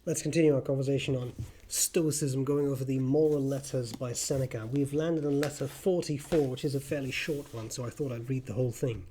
Let's continue our conversation on Stoicism, going over the moral letters by Seneca. We've landed on letter 44, which is a fairly short one, so I thought I'd read the whole thing.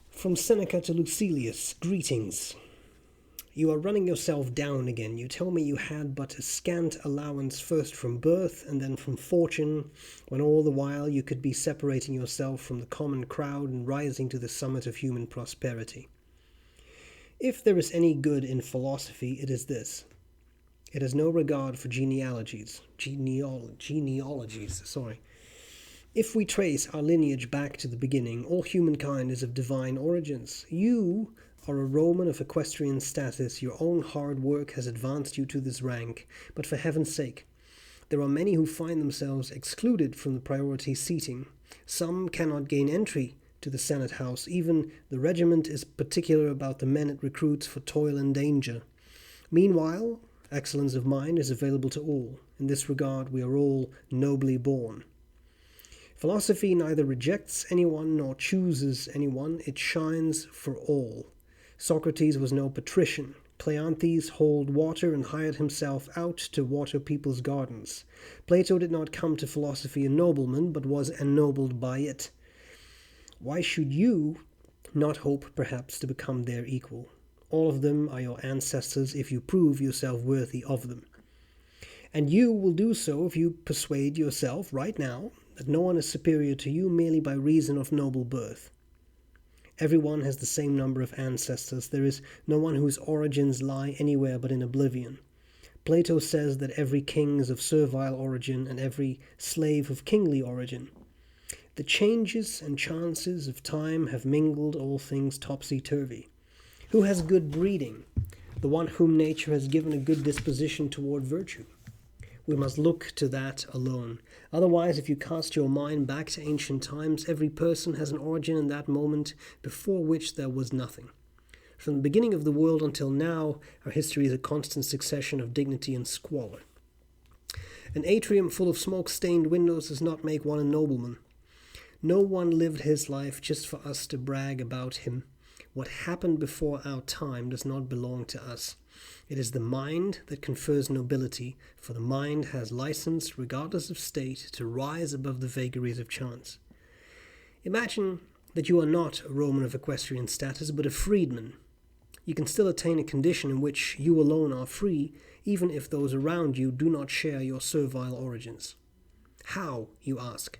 From Seneca to Lucilius, greetings. You are running yourself down again. You tell me you had but a scant allowance first from birth and then from fortune, when all the while you could be separating yourself from the common crowd and rising to the summit of human prosperity. If there is any good in philosophy, it is this. It has no regard for genealogies. If we trace our lineage back to the beginning, all humankind is of divine origins. You are a Roman of equestrian status. Your own hard work has advanced you to this rank. But for heaven's sake, there are many who find themselves excluded from the priority seating. Some cannot gain entry to the Senate House. Even the regiment is particular about the men it recruits for toil and danger. Meanwhile, excellence of mind is available to all. In this regard, we are all nobly born. Philosophy neither rejects anyone nor chooses anyone. It shines for all. Socrates was no patrician. Cleanthes hauled water and hired himself out to water people's gardens. Plato did not come to philosophy a nobleman, but was ennobled by it. Why should you not hope perhaps to become their equal? All of them are your ancestors if you prove yourself worthy of them. And you will do so if you persuade yourself right now that no one is superior to you merely by reason of noble birth. Everyone has the same number of ancestors. There is no one whose origins lie anywhere but in oblivion. Plato says that every king is of servile origin and every slave of kingly origin. The changes and chances of time have mingled all things topsy-turvy. Who has good breeding? The one whom nature has given a good disposition toward virtue. We must look to that alone. Otherwise, if you cast your mind back to ancient times, every person has an origin in that moment before which there was nothing. From the beginning of the world until now, our history is a constant succession of dignity and squalor. An atrium full of smoke-stained windows does not make one a nobleman. No one lived his life just for us to brag about him. What happened before our time does not belong to us. It is the mind that confers nobility, for the mind has license, regardless of state, to rise above the vagaries of chance. Imagine that you are not a Roman of equestrian status, but a freedman. You can still attain a condition in which you alone are free, even if those around you do not share your servile origins. How, you ask?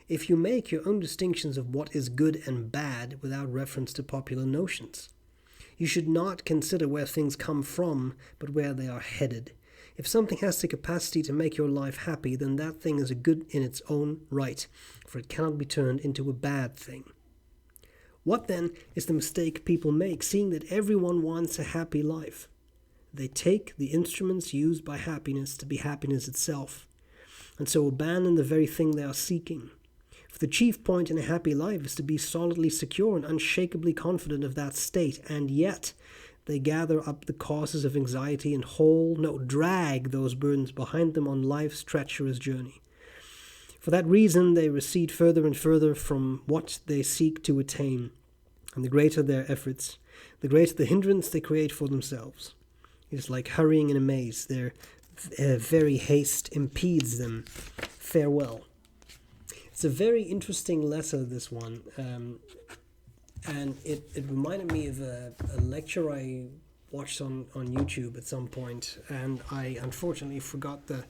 If you make your own distinctions of what is good and bad without reference to popular notions. You should not consider where things come from, but where they are headed. If something has the capacity to make your life happy, then that thing is a good in its own right, for it cannot be turned into a bad thing. What then is the mistake people make, seeing that everyone wants a happy life? They take the instruments used by happiness to be happiness itself, and so abandon the very thing they are seeking. For the chief point in a happy life is to be solidly secure and unshakably confident of that state, and yet they gather up the causes of anxiety and drag those burdens behind them on life's treacherous journey. For that reason, they recede further and further from what they seek to attain, and the greater their efforts, the greater the hindrance they create for themselves. It is like hurrying in a maze. Their very haste impedes them. Farewell. It's a very interesting letter, this one, and it reminded me of a lecture I watched on YouTube at some point, and I unfortunately forgot the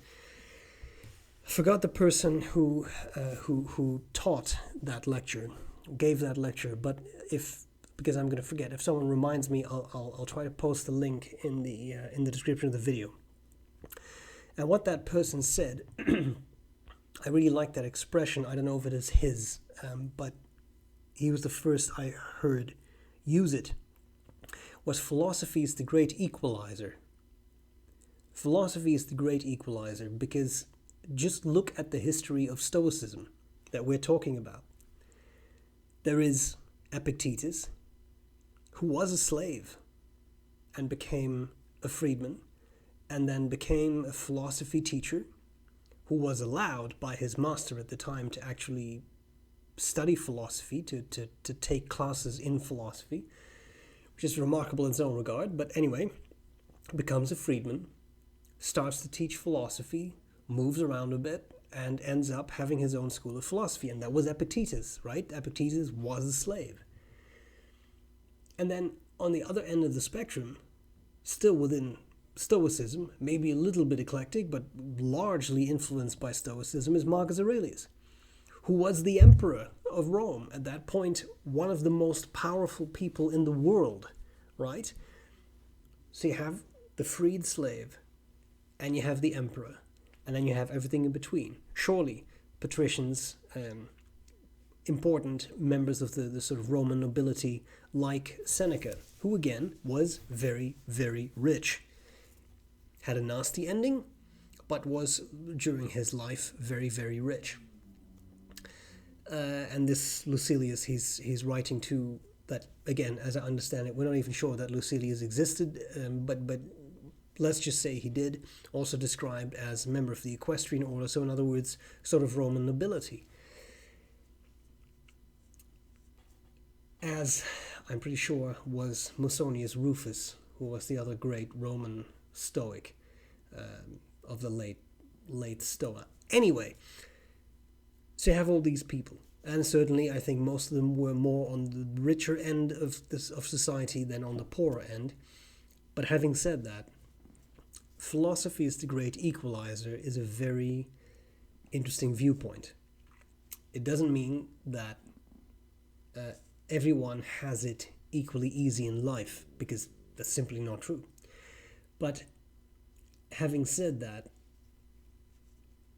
person who taught that lecture, gave that lecture. But because I'm going to forget, if someone reminds me, I'll try to post the link in the description of the video. And what that person said. I really like that expression. I don't know if it is his, but he was the first I heard use it. Was philosophy is the great equalizer. Philosophy is the great equalizer because just look at the history of Stoicism that we're talking about. There is Epictetus, who was a slave and became a freedman, and then became a philosophy teacher, who was allowed by his master at the time to actually study philosophy, to take classes in philosophy, which is remarkable in its own regard. But anyway, becomes a freedman, starts to teach philosophy, moves around a bit, and ends up having his own school of philosophy. And that was Epictetus, right? Epictetus was a slave. And then on the other end of the spectrum, still within Stoicism, maybe a little bit eclectic, but largely influenced by Stoicism, is Marcus Aurelius, who was the emperor of Rome. At that point, one of the most powerful people in the world, right? So you have the freed slave, and you have the emperor, and then you have everything in between. Surely, patricians, important members of the sort of Roman nobility, like Seneca, who again was very, very rich. Had a nasty ending, but was, during his life, very, very rich. And this Lucilius, he's writing to that, again, as I understand it, we're not even sure that Lucilius existed, but let's just say he did, also described as a member of the equestrian order, so in other words, sort of Roman nobility. As I'm pretty sure was Musonius Rufus, who was the other great Roman Stoic of the late Stoa. Anyway, so you have all these people, and certainly I think most of them were more on the richer end of society than on the poorer end. But having said that, philosophy is the great equalizer is a very interesting viewpoint. It doesn't mean that everyone has it equally easy in life, because that's simply not true. But having said that,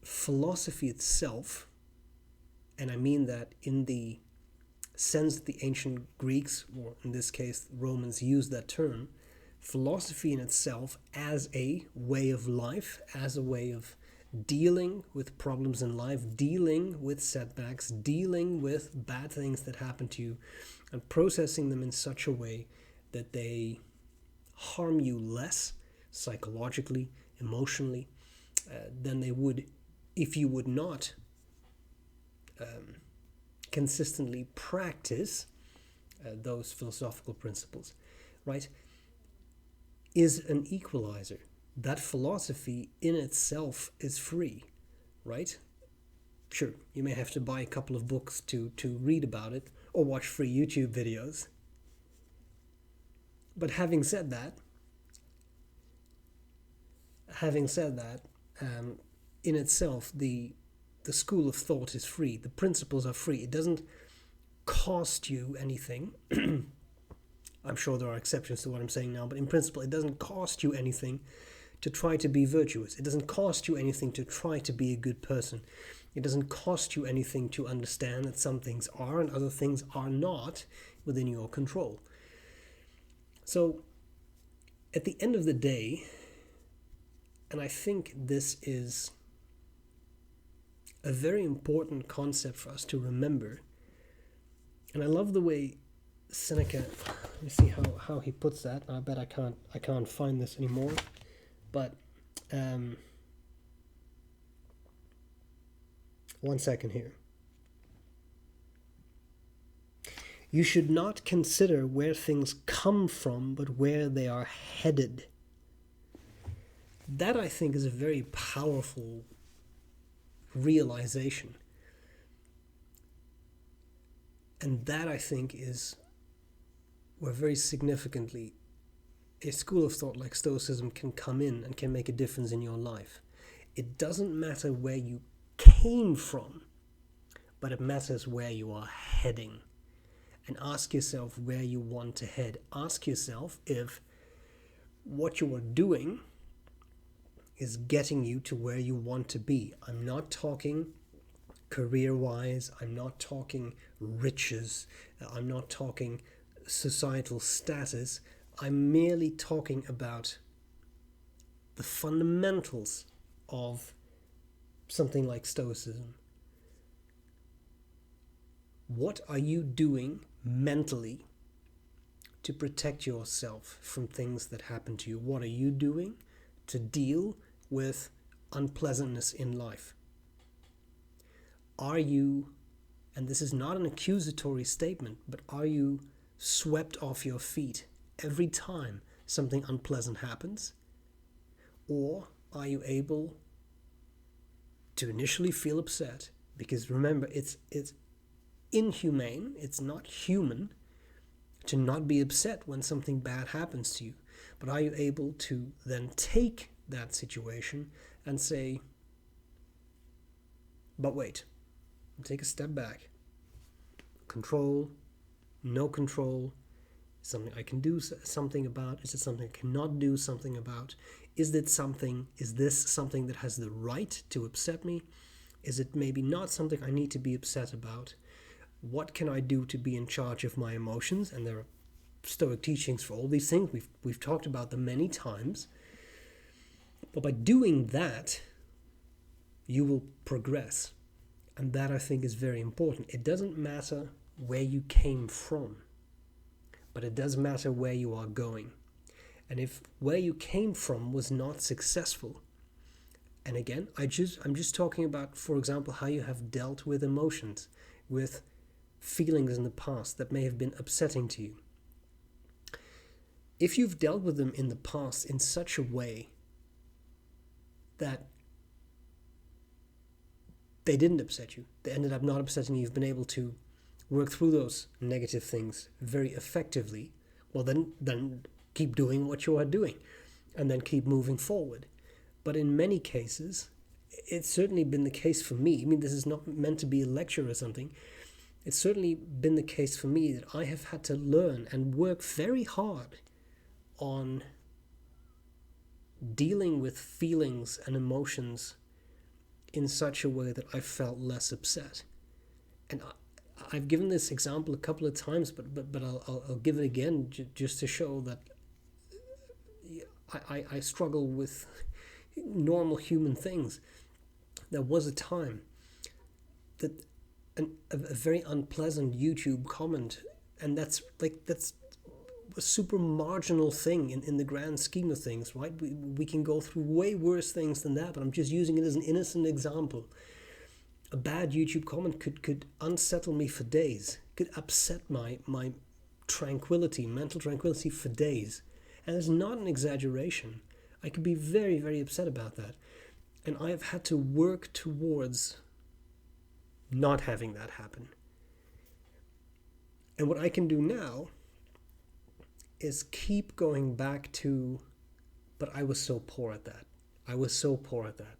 philosophy itself, and I mean that in the sense that the ancient Greeks, or in this case Romans, used that term, philosophy in itself as a way of life, as a way of dealing with problems in life, dealing with setbacks, dealing with bad things that happen to you, and processing them in such a way that they harm you less psychologically, emotionally, than they would if you would not consistently practice those philosophical principles, right, is an equalizer. That philosophy in itself is free, right? Sure, you may have to buy a couple of books to read about it, or watch free YouTube videos. But having said that, in itself, the school of thought is free. The principles are free. It doesn't cost you anything. I'm sure there are exceptions to what I'm saying now, but in principle, it doesn't cost you anything to try to be virtuous. It doesn't cost you anything to try to be a good person. It doesn't cost you anything to understand that some things are and other things are not within your control. So, at the end of the day, and I think this is a very important concept for us to remember, and I love the way Seneca, let me see how he puts that. I bet I can't find this anymore, but one second here. You should not consider where things come from, but where they are headed. That, I think, is a very powerful realization. And that, I think, is where very significantly a school of thought like Stoicism can come in and can make a difference in your life. It doesn't matter where you came from, but it matters where you are heading. And ask yourself where you want to head. Ask yourself if what you are doing is getting you to where you want to be. I'm not talking career-wise. I'm not talking riches. I'm not talking societal status. I'm merely talking about the fundamentals of something like Stoicism. What are you doing mentally to protect yourself from things that happen to you? What are you doing to deal with unpleasantness in life? Are you, and this is not an accusatory statement, but are you swept off your feet every time something unpleasant happens? Or are you able to initially feel upset? Because remember, it's inhumane, it's not human to not be upset when something bad happens to you. But are you able to then take that situation and say, but wait, take a step back. Control, no control, something I can do something about? Is it something I cannot do something about? Is this something that has the right to upset me? Is it maybe not something I need to be upset about? What can I do to be in charge of my emotions? And there are Stoic teachings for all these things. We've talked about them many times. But by doing that, you will progress. And that, I think, is very important. It doesn't matter where you came from, but it does matter where you are going. And if where you came from was not successful, and again, I'm just talking about, for example, how you have dealt with emotions, with feelings in the past that may have been upsetting to you. If you've dealt with them in the past in such a way that they didn't upset you, they ended up not upsetting you, you've been able to work through those negative things very effectively, well then keep doing what you are doing and then keep moving forward. But in many cases, it's certainly been the case for me. I mean, this is not meant to be a lecture or something. It's certainly been the case for me that I have had to learn and work very hard on dealing with feelings and emotions in such a way that I felt less upset. And I've given this example a couple of times, but I'll give it again just to show that I struggle with normal human things. There was a time that a very unpleasant YouTube comment, and that's a super marginal thing in the grand scheme of things, right? We can go through way worse things than that, but I'm just using it as an innocent example. A bad YouTube comment could unsettle me for days, could upset my tranquility, mental tranquility for days. And it's not an exaggeration. I could be very, very upset about that. And I have had to work towards not having that happen. And what I can do now is keep going back to, but I was so poor at that. I was so poor at that.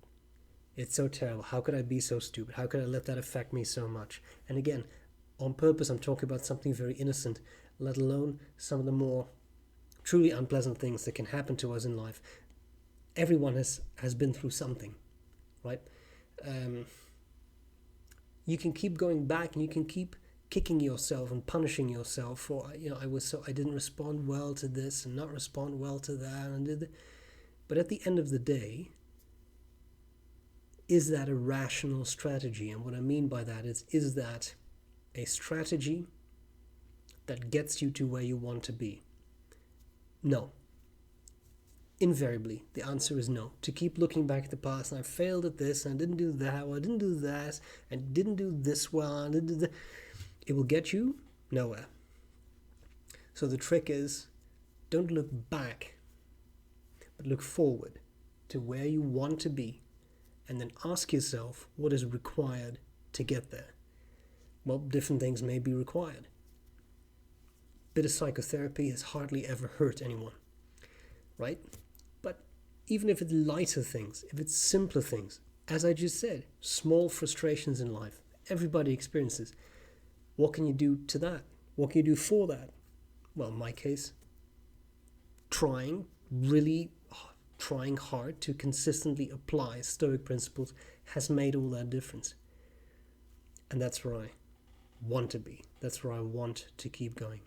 It's so terrible. How could I be so stupid? How could I let that affect me so much? And again, on purpose, I'm talking about something very innocent, let alone some of the more truly unpleasant things that can happen to us in life. Everyone has been through something, right? You can keep going back and you can keep kicking yourself and punishing yourself for, I didn't respond well to this and not respond well to that. But at the end of the day, is that a rational strategy? And what I mean by that is that a strategy that gets you to where you want to be? No. Invariably, the answer is no. To keep looking back at the past, and I failed at this, and I didn't do that, or I didn't do that, and didn't do this well, and didn't do that. It will get you nowhere. So the trick is, don't look back, but look forward to where you want to be, and then ask yourself what is required to get there. Well, different things may be required. A bit of psychotherapy has hardly ever hurt anyone, right? But even if it's lighter things, if it's simpler things, as I just said, small frustrations in life, everybody experiences. What can you do to that? What can you do for that? Well, in my case, trying hard to consistently apply Stoic principles has made all that difference. And that's where I want to be. That's where I want to keep going.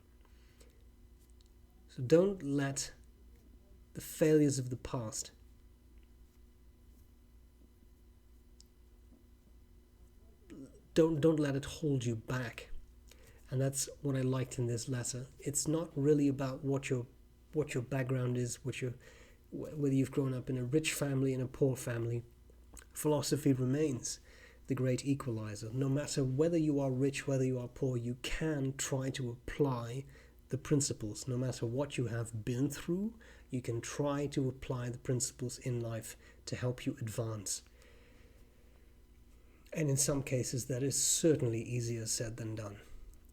So don't let the failures of the past don't let it hold you back. And that's what I liked in this letter. It's not really about what your background is, whether you've grown up in a rich family, in a poor family. Philosophy remains the great equalizer. No matter whether you are rich, whether you are poor, you can try to apply the principles. No matter what you have been through, You can try to apply the principles in life to help you advance. And in some cases, that is certainly easier said than done.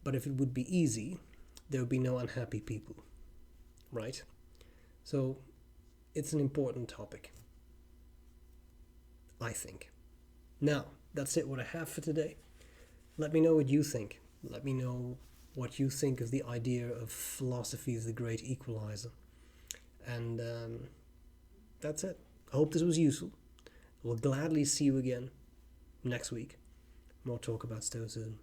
But if it would be easy, there would be no unhappy people, right? So it's an important topic, I think. Now, that's it, what I have for today. Let me know what you think. Let me know what you think of the idea of philosophy as the great equalizer. And that's it. I hope this was useful. I will gladly see you again next week. More talk about Stoicism.